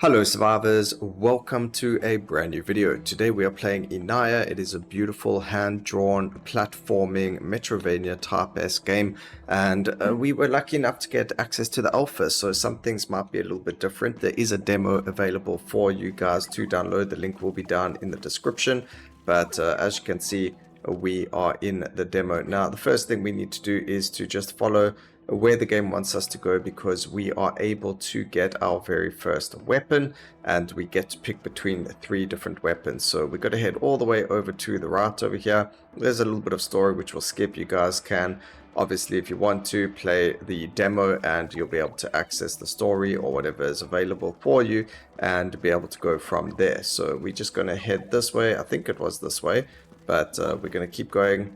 Hello survivors, welcome to a brand new video. Today we are playing INAYAH. It is a beautiful hand-drawn platforming metroidvania type-esque game, and we were lucky enough to get access to the alpha, so some things might be a little bit different. There is a demo available for you guys to download. The link will be down in the description, but as you can see, we are in the demo. Now the first thing we need to do is to just follow where the game wants us to go, because we are able to get our very first weapon and we get to pick between 3 different weapons. So we're going to head all the way over to the right over here. There's a little bit of story which we'll skip. You guys can obviously, if you want to, play the demo and you'll be able to access the story or whatever is available for you and be able to go from there. So we're just going to head this way. I think it was this way, but we're going to keep going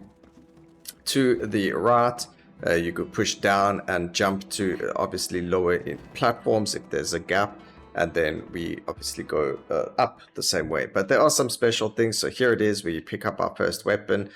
to the right. You could push down and jump to obviously lower in platforms if there's a gap, and then we obviously go up the same way. But there are some special things. So here it is, we pick up our first weapon.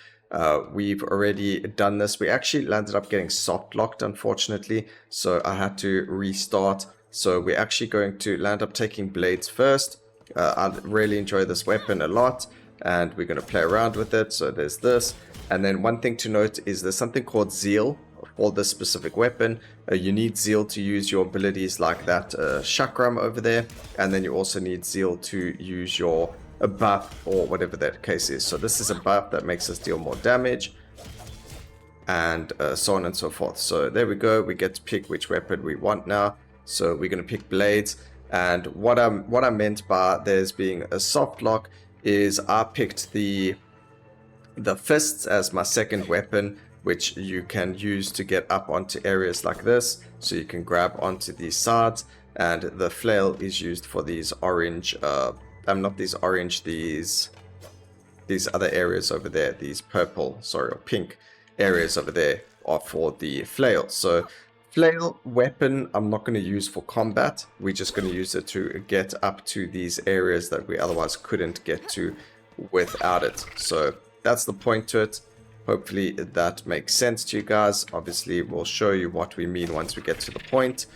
We've already done this. We actually landed up getting soft locked, unfortunately, so I had to restart. So we're actually going to land up taking blades first. I really enjoy this weapon a lot, and we're going to play around with it. So there's this, and then one thing to note is there's something called zeal for this specific weapon. You need zeal to use your abilities like that chakram over there, and then you also need zeal to use your buff or whatever that case is. So this is a buff that makes us deal more damage, and so on and so forth. So there we go, we get to pick which weapon we want now. So we're going to pick blades, and what I meant by there's being a soft lock is I picked the fists as my second weapon, which you can use to get up onto areas like this. So you can grab onto these sides, and the flail is used for these orange, not these orange, these other areas over there, these purple, sorry, or pink areas over there are for the flail. So flail weapon I'm not going to use for combat. We're just going to use it to get up to these areas that we otherwise couldn't get to without it. So that's the point to it. Hopefully that makes sense to you guys. Obviously, we'll show you what we mean once we get to the point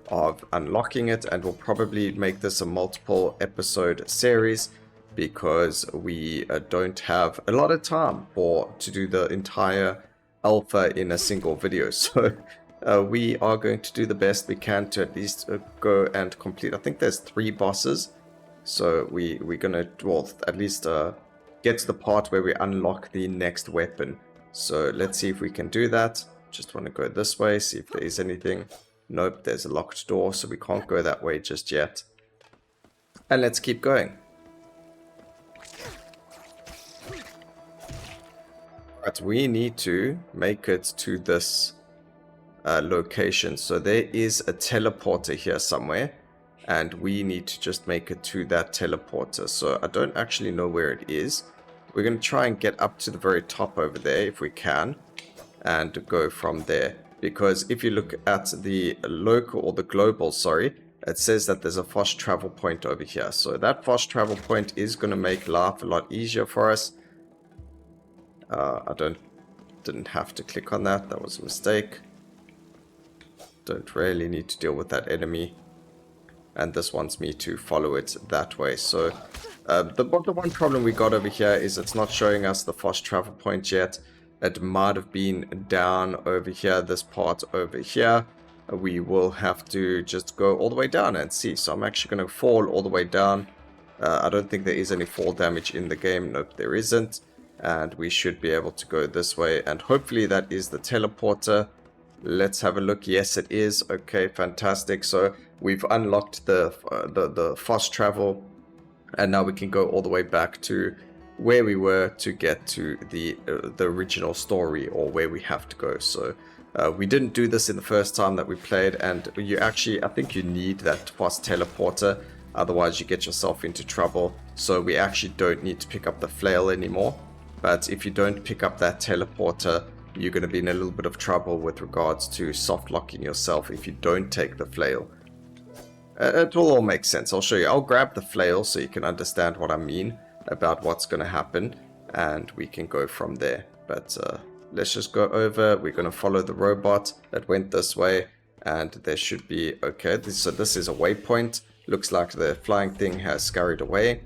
of unlocking it, and we'll probably make this a multiple episode series because we don't have a lot of time to do the entire alpha in a single video. So we are going to do the best we can to at least go and complete. I think there's 3 bosses, so we're gonna, well, at least get to the part where we unlock the next weapon. So let's see if we can do that. Just want to go this way, see if there is anything. Nope, there's a locked door, so we can't go that way just yet. And let's keep going. Right, we need to make it to this location. So there is a teleporter here somewhere, and we need to just make it to that teleporter. So I don't actually know where it is. We're going to try and get up to the very top over there if we can, and go from there. Because if you look at the local, or the global, sorry, it says that there's a fast travel point over here. So that fast travel point is going to make life a lot easier for us. I didn't have to click on that. That was a mistake. Don't really need to deal with that enemy. And this wants me to follow it that way. So the one problem we got over here is it's not showing us the fast travel point yet. It might have been down over here, this part over here. We will have to just go all the way down and see. So I'm actually going to fall all the way down. I don't think there is any fall damage in the game. Nope, there isn't. And we should be able to go this way. And hopefully that is the teleporter. Let's have a look. Yes, it is. Okay, fantastic. So we've unlocked the fast travel, and now we can go all the way back to where we were to get to the original story, or where we have to go. So we didn't do this in the first time that we played, and you actually, I think you need that fast teleporter, otherwise you get yourself into trouble. So we actually don't need to pick up the flail anymore. But if you don't pick up that teleporter, you're going to be in a little bit of trouble with regards to soft locking yourself if you don't take the flail. It will all make sense. I'll show you. I'll grab the flail so you can understand what I mean about what's going to happen, and we can go from there. But let's just go over. We're going to follow the robot that went this way, and there should be, okay, so this is a waypoint. Looks like the flying thing has scurried away.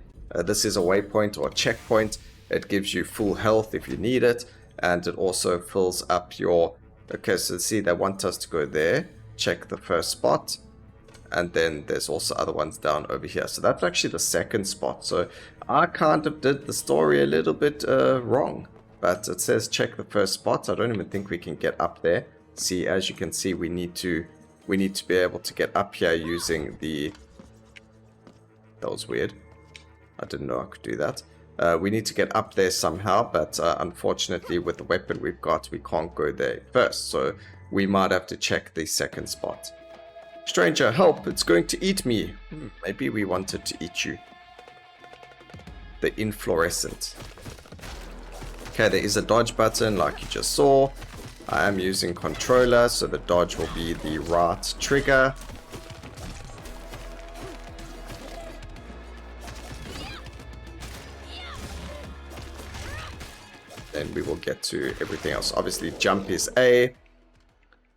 This is a waypoint or a checkpoint. It gives you full health if you need it, and it also fills up your... Okay, so see, they want us to go there, check the first spot, and then there's also other ones down over here. So that's actually the second spot. So I kind of did the story a little bit wrong, but it says check the first spot. I don't even think we can get up there. See, as you can see, we need to be able to get up here using the... That was weird. I didn't know I could do that. We need to get up there somehow, but unfortunately with the weapon we've got, we can't go there first. So we might have to check the second spot. Stranger, help! It's going to eat me. Maybe we wanted to eat you. The inflorescent. Okay, there is a dodge button like you just saw. I am using controller, so the dodge will be the right trigger. Then we will get to everything else. Obviously, jump is A.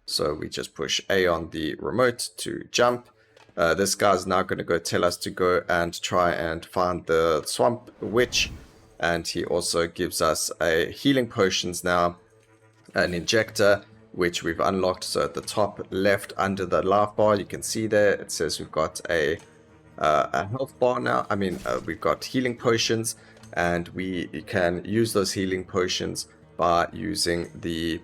So we just push A on the remote to jump. This guy's now going to go tell us to go and try and find the swamp witch. And he also gives us a healing potions now. An injector, which we've unlocked. So at the top left under the life bar, you can see there, it says we've got a health bar now. I mean, we've got healing potions. And we can use those healing potions by using the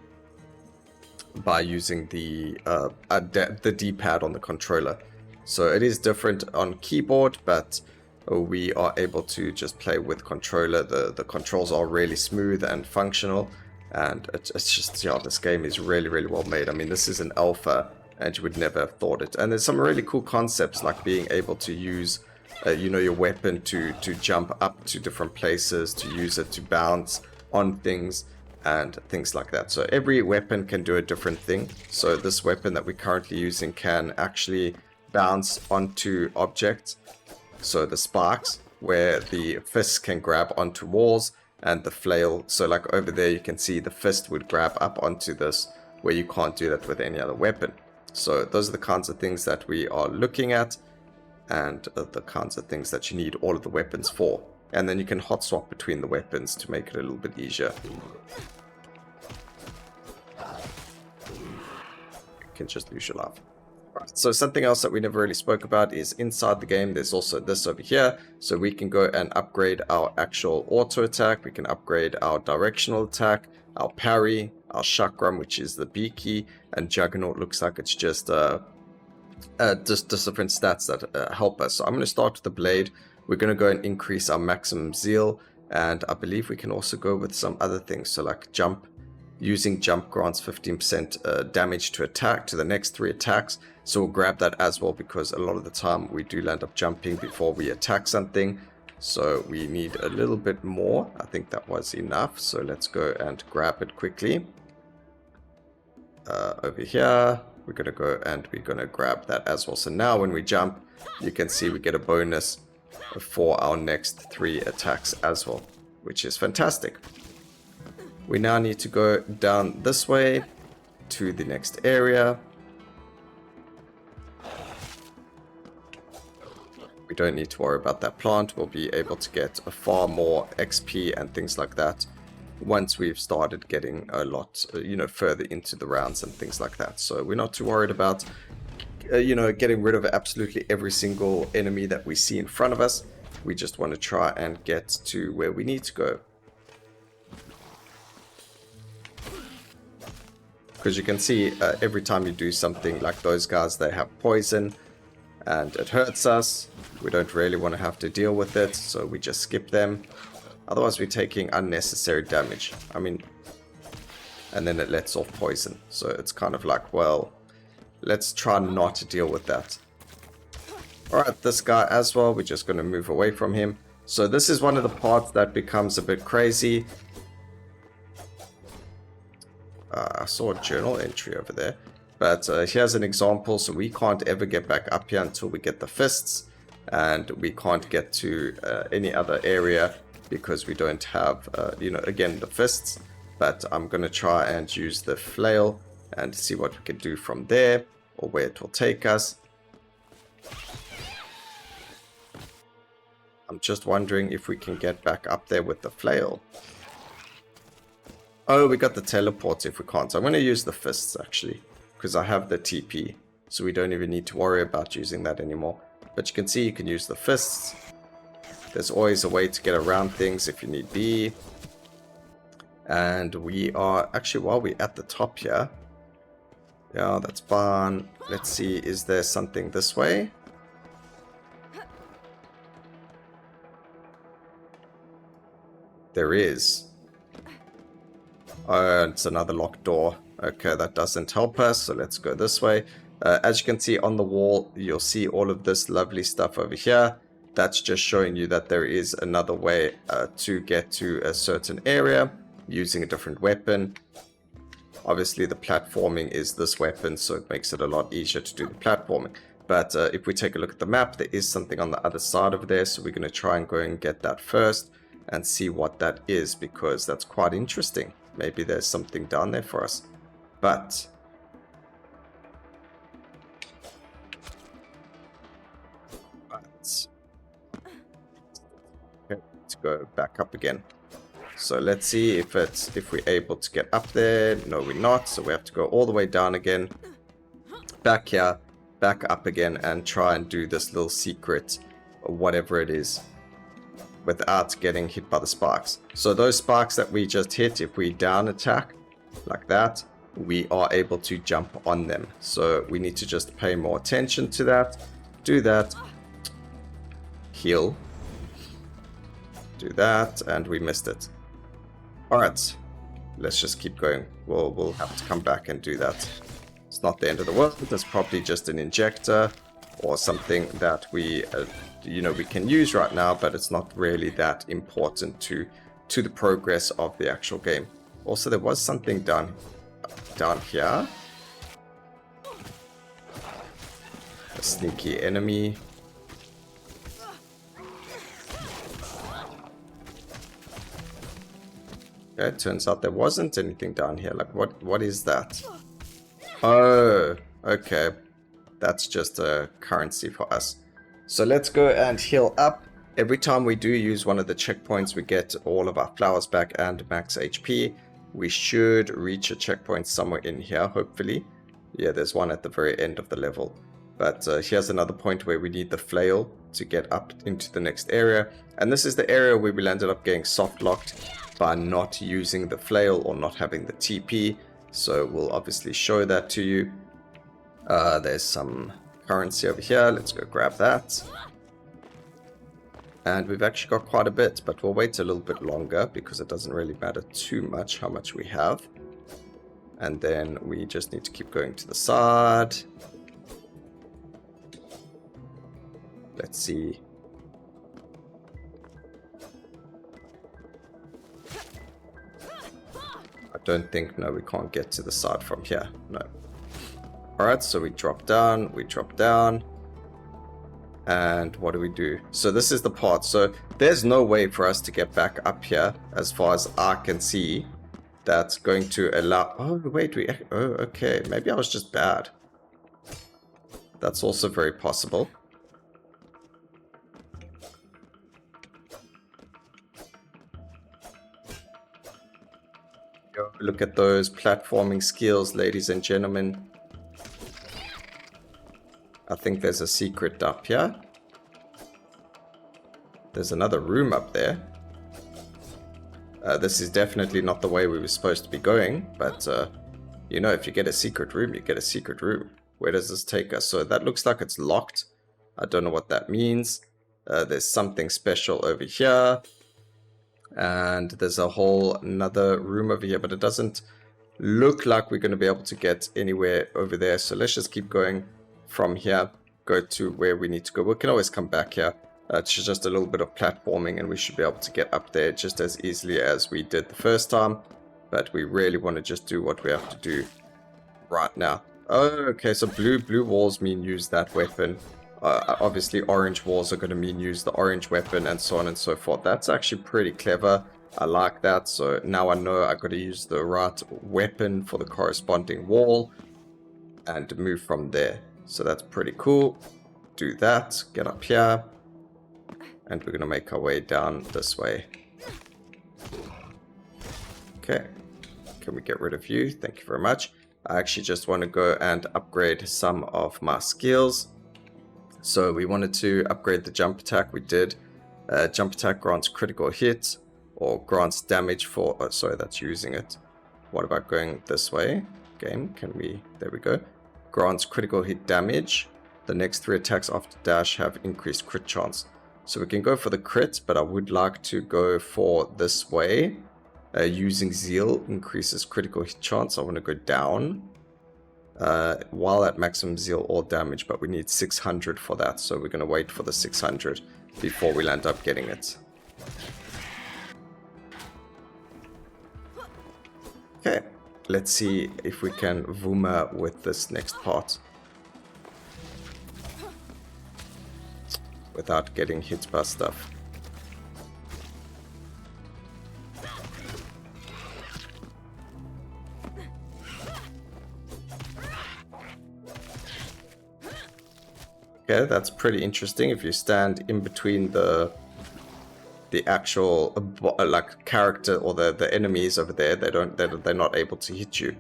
D-pad on the controller. So it is different on keyboard, but we are able to just play with controller. The controls are really smooth and functional, and it's just, yeah, this game is really, really well made. I mean, this is an alpha, and you would never have thought it. And there's some really cool concepts, like being able to use you know, your weapon to jump up to different places, to use it to bounce on things and things like that. So every weapon can do a different thing. So this weapon that we're currently using can actually bounce onto objects. So the sparks, where the fist can grab onto walls, and the flail, so like over there you can see the fist would grab up onto this, where you can't do that with any other weapon. So those are the kinds of things that we are looking at, and the kinds of things that you need all of the weapons for. And then you can hot swap between the weapons to make it a little bit easier. You can just lose your life. Right, so something else that we never really spoke about is inside the game, there's also this over here. So we can go and upgrade our actual auto attack. We can upgrade our directional attack, our parry, our chakram, which is the B key, and Juggernaut looks like it's just different stats that help us. So I'm going to start with the blade. We're going to go and increase our maximum zeal, and I believe we can also go with some other things. So like jump, using jump grants 15% damage to attack to the next 3 attacks. So we'll grab that as well, because a lot of the time we do land up jumping before we attack something. So we need a little bit more. I think that was enough. So let's go and grab it quickly. Over here. We're going to go and we're going to grab that as well. So now when we jump, you can see we get a bonus for our next 3 attacks as well, which is fantastic. We now need to go down this way to the next area. We don't need to worry about that plant. We'll be able to get a far more XP and things like that once we've started getting a lot, you know, further into the rounds and things like that. So we're not too worried about, you know, getting rid of absolutely every single enemy that we see in front of us. We just want to try and get to where we need to go. Because you can see every time you do something like those guys, they have poison and it hurts us. We don't really want to have to deal with it, so we just skip them. Otherwise we're taking unnecessary damage. I mean, and then it lets off poison. So it's kind of like, well, let's try not to deal with that. Alright, this guy as well, we're just going to move away from him. So this is one of the parts that becomes a bit crazy. I saw a journal entry over there. But here's an example. So we can't ever get back up here until we get the fists. And we can't get to any other area because we don't have, you know, again, the fists. But I'm going to try and use the flail and see what we can do from there, or where it will take us. I'm just wondering if we can get back up there with the flail. Oh, we got the teleport if we can't. So I'm going to use the fists, actually, because I have the TP. So we don't even need to worry about using that anymore. But you can see you can use the fists. There's always a way to get around things if you need be. And we are, actually, while we're at the top here. Yeah, that's fun. Let's see, is there something this way? There is. Oh, it's another locked door. Okay, that doesn't help us, so let's go this way. As you can see on the wall, you'll see all of this lovely stuff over here. That's just showing you that there is another way to get to a certain area using a different weapon. Obviously, the platforming is this weapon, so it makes it a lot easier to do the platforming. But if we take a look at the map, there is something on the other side of there, so we're going to try and go and get that first and see what that is, because that's quite interesting. Maybe there's something down there for us. But okay, let's go back up again. So let's see if we're able to get up there. No, we're not. So we have to go all the way down again. Back here, back up again, and try and do this little secret, or whatever it is, without getting hit by the sparks. So those sparks that we just hit, if we down attack like that, we are able to jump on them. So we need to just pay more attention to that. Do that. Heal. Do that, and we missed it. Alright, let's just keep going. We'll have to come back and do that. It's not the end of the world. It's probably just an injector or something that we we can use right now, but it's not really that important to the progress of the actual game. Also, there was something down here. A sneaky enemy. Okay, it turns out there wasn't anything down here. Like, what is that? Oh, okay. That's just a currency for us. So let's go and heal up. Every time we do use one of the checkpoints, we get all of our flowers back and max HP. We should reach a checkpoint somewhere in here, hopefully. Yeah, there's one at the very end of the level. But here's another point where we need the flail to get up into the next area. And this is the area where we'll ended up getting soft locked by not using the flail or not having the TP. So we'll obviously show that to you. There's some currency over here. Let's go grab that. And we've actually got quite a bit, but we'll wait a little bit longer because it doesn't really matter too much how much we have. And then we just need to keep going to the side. Let's see. I don't think, no, we can't get to the side from here. No. Alright, so we drop down, and what do? So this is the part. So there's no way for us to get back up here, as far as I can see, that's going to allow... Oh, wait, oh, okay, maybe I was just bad. That's also very possible. Look at those platforming skills, ladies and gentlemen. I think there's a secret up here. There's another room up there. This is definitely not the way we were supposed to be going, but you know, if you get a secret room, you get a secret room. Where does this take us? So that looks like it's locked. I don't know what that means. There's something special over here. And there's a whole another room over here, but it doesn't look like we're going to be able to get anywhere over there. So let's just keep going from here, go to where we need to go. We can always come back here. It's just a little bit of platforming and we should be able to get up there just as easily as we did the first time. But we really want to just do what we have to do right now. Oh, okay, so blue walls mean use that weapon. Obviously orange walls are going to mean use the orange weapon, and so on and so forth. That's actually pretty clever. I like that. So now I know I got to use the right weapon for the corresponding wall and move from there. So that's pretty cool. Do that, get up here, and we're going to make our way down this way. Okay, can we get rid of you? Thank you very much. I actually just want to go and upgrade some of my skills. So we wanted to upgrade the jump attack. We did. Jump attack grants critical hit or grants damage for... Oh, sorry, that's using it. What about going this way? Game, can we... There we go. Grants critical hit damage. The next 3 attacks after dash have increased crit chance. So we can go for the crit, but I would like to go for this way. Using Zeal increases critical hit chance. I want to go down. While at maximum Zeal or damage, but we need 600 for that. So we're going to wait for the 600 before we'll end up getting it. Okay, let's see if we can Vuma with this next part without getting hit by stuff. Okay, that's pretty interesting. If you stand in between the actual like character or the enemies over there, they're not able to hit you.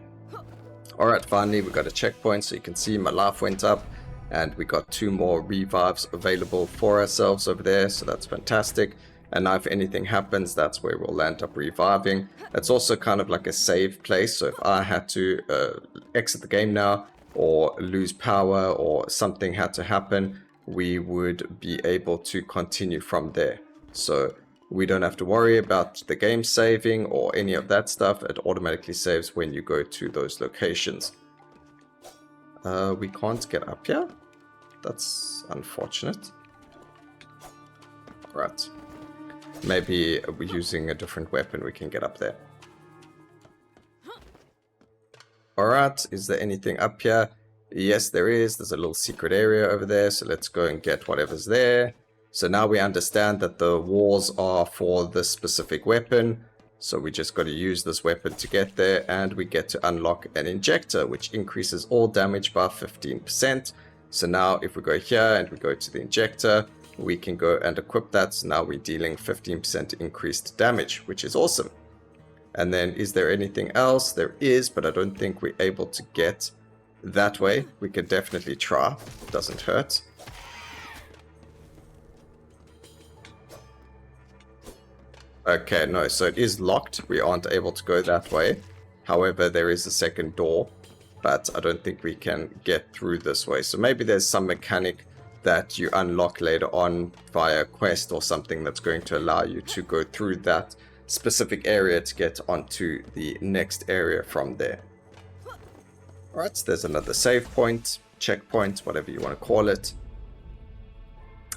All right, finally we got a checkpoint, so you can see my life went up, and we got 2 more revives available for ourselves over there. So that's fantastic. And now if anything happens, that's where we'll end up reviving. It's also kind of like a save place. So if I had to exit the game now, or lose power, or something had to happen, we would be able to continue from there. So we don't have to worry about the game saving or any of that stuff. It automatically saves when you go to those locations. We can't get up here. That's unfortunate. Right. Maybe using a different weapon we can get up there. Alright, is there anything up here? Yes, there is. There's a little secret area over there, so let's go and get whatever's there. So now we understand that the walls are for this specific weapon, so we just got to use this weapon to get there, and we get to unlock an injector, which increases all damage by 15%. So now if we go here and we go to the injector, we can go and equip that. So now we're dealing 15% increased damage, which is awesome. And then is there anything else? There is, but I don't think we're able to get that way. We could definitely try. It doesn't hurt. Okay, no, so it is locked. We aren't able to go that way. However, there is a second door, but I don't think we can get through this way. So maybe there's some mechanic that you unlock later on via quest or something that's going to allow you to go through that specific area to get onto the next area from there. Alright, so there's another save point, checkpoint, whatever you want to call it.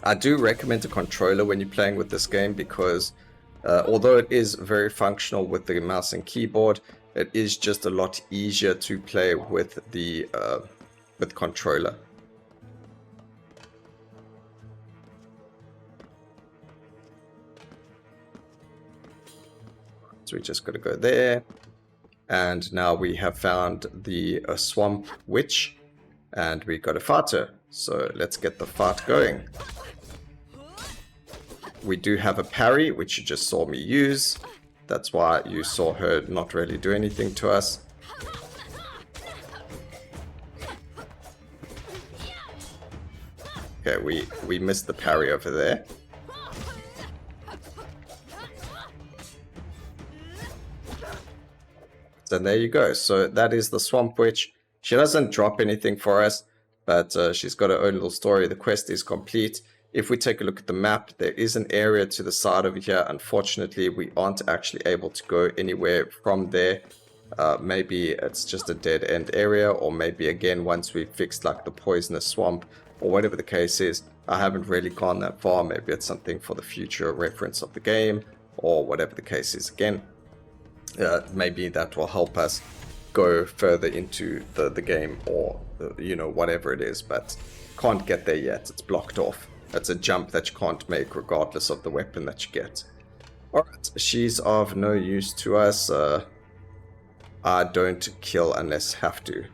I do recommend a controller when you're playing with this game because although it is very functional with the mouse and keyboard, it is just a lot easier to play with the controller. So we just got to go there. And now we have found the swamp witch. And we got to fight her. So let's get the fight going. We do have a parry, which you just saw me use. That's why you saw her not really do anything to us. Okay, we missed the parry over there. And there you go. So that is the Swamp Witch. She doesn't drop anything for us, but she's got her own little story. The quest is complete. If we take a look at the map, there is an area to the side over here. Unfortunately, we aren't actually able to go anywhere from there. Maybe it's just a dead-end area, or maybe again, once we've fixed like the poisonous swamp, or whatever the case is. I haven't really gone that far. Maybe it's something for the future reference of the game, or whatever the case is again. Maybe that will help us go further into the game, or you know, whatever it is, but can't get there yet. It's blocked off. That's a jump that you can't make regardless of the weapon that you get. Alright, she's of no use to us. I don't kill unless have to,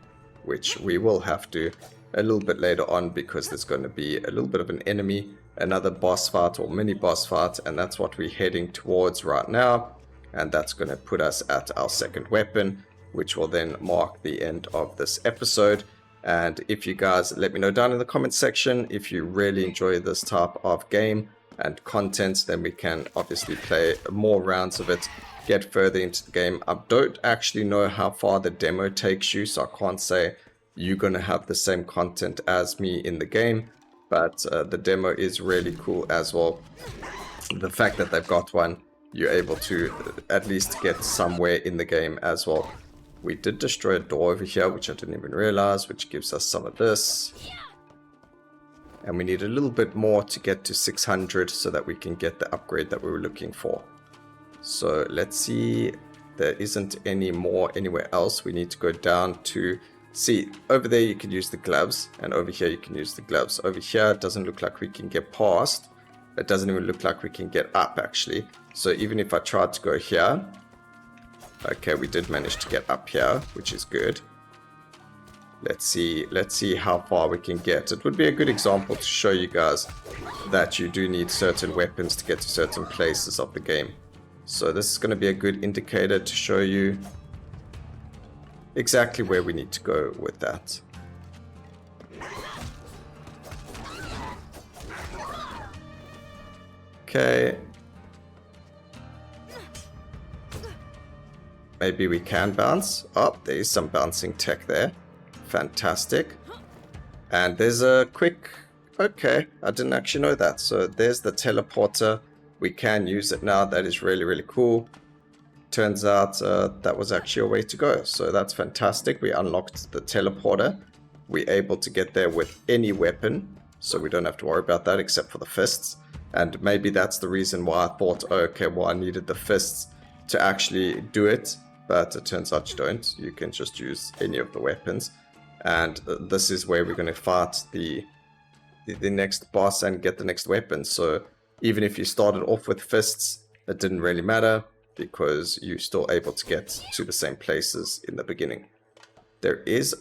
which we will have to a little bit later on, because there's going to be a little bit of an enemy another boss fight or mini boss fight, and that's what we're heading towards right now. And that's going to put us at our second weapon, which will then mark the end of this episode. And if you guys let me know down in the comment section if you really enjoy this type of game and content, then we can obviously play more rounds of it, get further into the game. I don't actually know how far the demo takes you, so I can't say you're going to have the same content as me in the game, but the demo is really cool as well. The fact that they've got one, you're able to at least get somewhere in the game as well. We did destroy a door over here, which I didn't even realize, which gives us some of this. And we need a little bit more to get to 600 so that we can get the upgrade that we were looking for. So let's see, there isn't any more anywhere else. We need to go down to, see, over there you can use the gloves, and over here you can use the gloves. Over here it doesn't look like we can get past. It doesn't even look like we can get up actually. So even if I tried to go here, okay, we did manage to get up here, which is good. Let's see how far we can get. It would be a good example to show you guys that you do need certain weapons to get to certain places of the game. So this is going to be a good indicator to show you exactly where we need to go with that. Okay. Maybe we can bounce. Oh, there is some bouncing tech there. Fantastic. And there's a quick... Okay, I didn't actually know that. So there's the teleporter. We can use it now. That is really, really cool. Turns out that was actually a way to go. So that's fantastic. We unlocked the teleporter. We're able to get there with any weapon. So we don't have to worry about that except for the fists. And maybe that's the reason why I thought, oh, okay, well, I needed the fists to actually do it. But it turns out you don't. You can just use any of the weapons. And this is where we're going to fight the next boss and get the next weapon. So even if you started off with fists, it didn't really matter because you're still able to get to the same places in the beginning. There is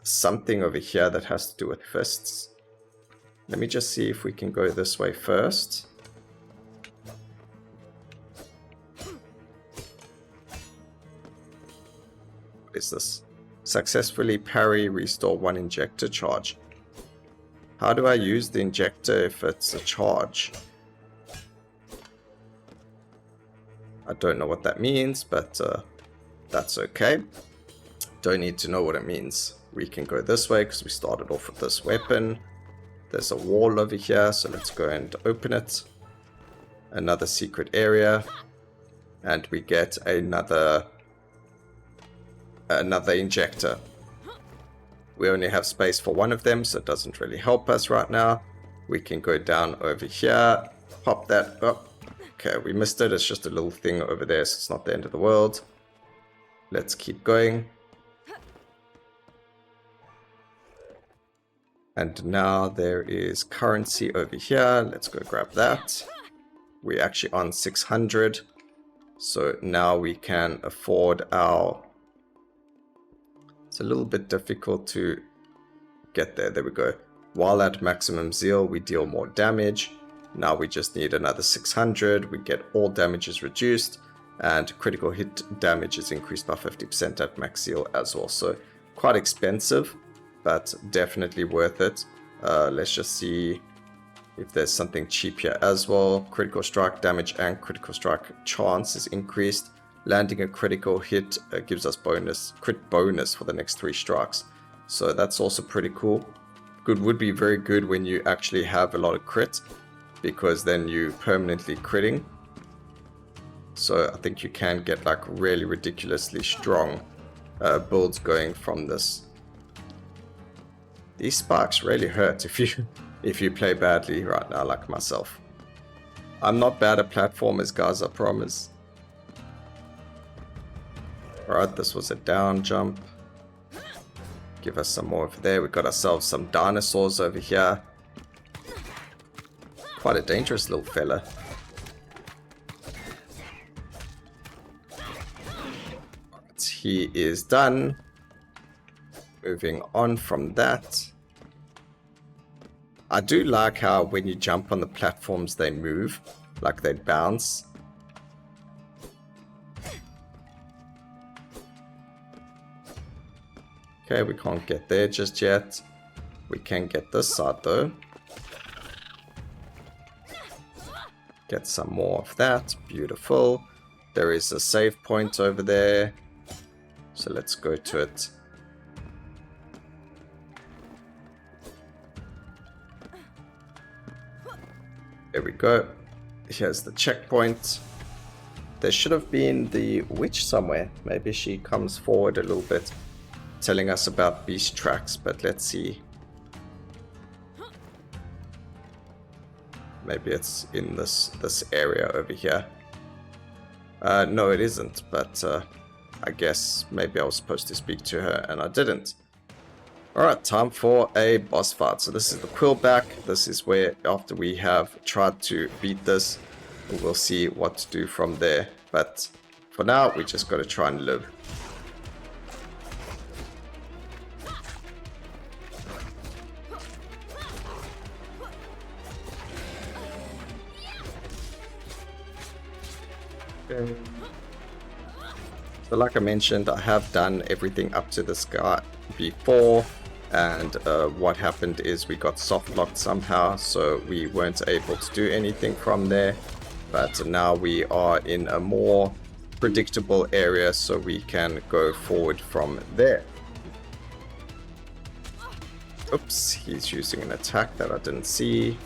something over here that has to do with fists. Let me just see if we can go this way first. What is this? Successfully parry, restore 1 injector charge. How do I use the injector if it's a charge? I don't know what that means, but that's okay. Don't need to know what it means. We can go this way because we started off with this weapon. There's a wall over here, so let's go and open it. Another secret area. And we get another injector. We only have space for one of them, so it doesn't really help us right now. We can go down over here, pop that up. Okay, we missed it. It's just a little thing over there, so it's not the end of the world. Let's keep going. And now there is currency over here. Let's go grab that. We're actually on 600. So now we can afford our... It's a little bit difficult to get there. There we go. While at maximum zeal, we deal more damage. Now we just need another 600. We get all damages reduced. And critical hit damage is increased by 50% at max zeal as well. So quite expensive, but definitely worth it. Let's just see if there's something cheap here as well. Critical strike damage and critical strike chance is increased. Landing a critical hit gives us crit bonus for the next 3 strikes. So that's also pretty cool. Good would be very good when you actually have a lot of crit, because then you permanently critting. So I think you can get like really ridiculously strong builds going from this. These sparks really hurt if you play badly right now, like myself. I'm not bad at platformers, guys, I promise. Alright, this was a down jump. Give us some more over there. We got ourselves some dinosaurs over here. Quite a dangerous little fella. Right, he is done. Moving on from that. I do like how when you jump on the platforms they move, like they bounce. Okay, we can't get there just yet. We can get this side though. Get some more of that. Beautiful. There is a save point over there. So let's go to it. There we go. Here's the checkpoint. There should have been the witch somewhere. Maybe she comes forward a little bit, telling us about beast tracks, but let's see. Maybe it's in this area over here. No, it isn't, but I guess maybe I was supposed to speak to her and I didn't. Alright, time for a boss fight. So this is the Quillback. This is where, after we have tried to beat this, we'll see what to do from there. But for now, we just got to try and live. Okay. So like I mentioned, I have done everything up to this guy before. And what happened is we got soft locked somehow, so we weren't able to do anything from there. But now we are in a more predictable area, so we can go forward from there. Oops, he's using an attack that I didn't see.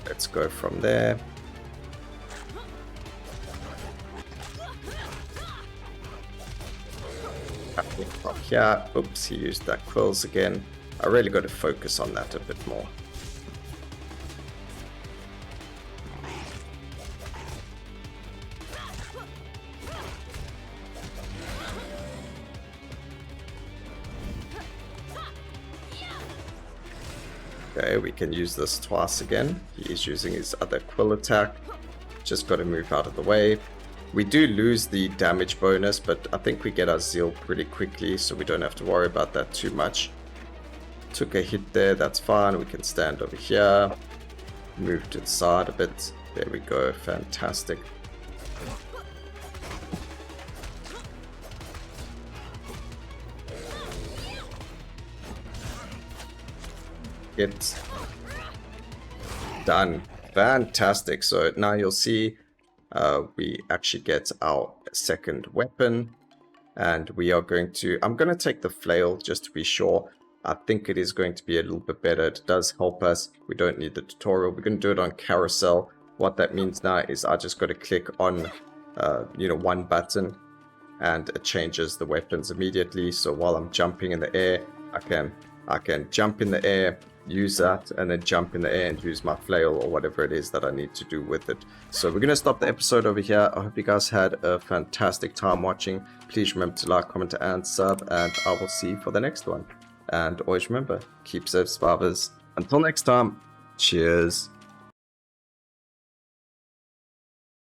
Let's go from there. From here. Oops, he used that quills again. I really got to focus on that a bit more. Okay, we can use this twice again. He is using his other quill attack. Just got to move out of the way. We do lose the damage bonus, but I think we get our zeal pretty quickly, so we don't have to worry about that too much. Took a hit there, that's fine. We can stand over here. Move to the side a bit. There we go, fantastic. It's done. Fantastic. So now you'll see we actually get our second weapon, and we are going to, I'm going to take the flail just to be sure. I think it is going to be a little bit better. It does help us. We don't need the tutorial. We're going to do it on carousel. What that means now is I just got to click on one button and it changes the weapons immediately. So while I'm jumping in the air, I can jump in the air, use that, and then jump in the air and use my flail or whatever it is that I need to do with it. So we're going to stop the episode over here. I hope you guys had a fantastic time watching. Please remember to like, comment, and sub, and I will see you for the next one. And always remember, keep safe, survivors. Until next time, cheers.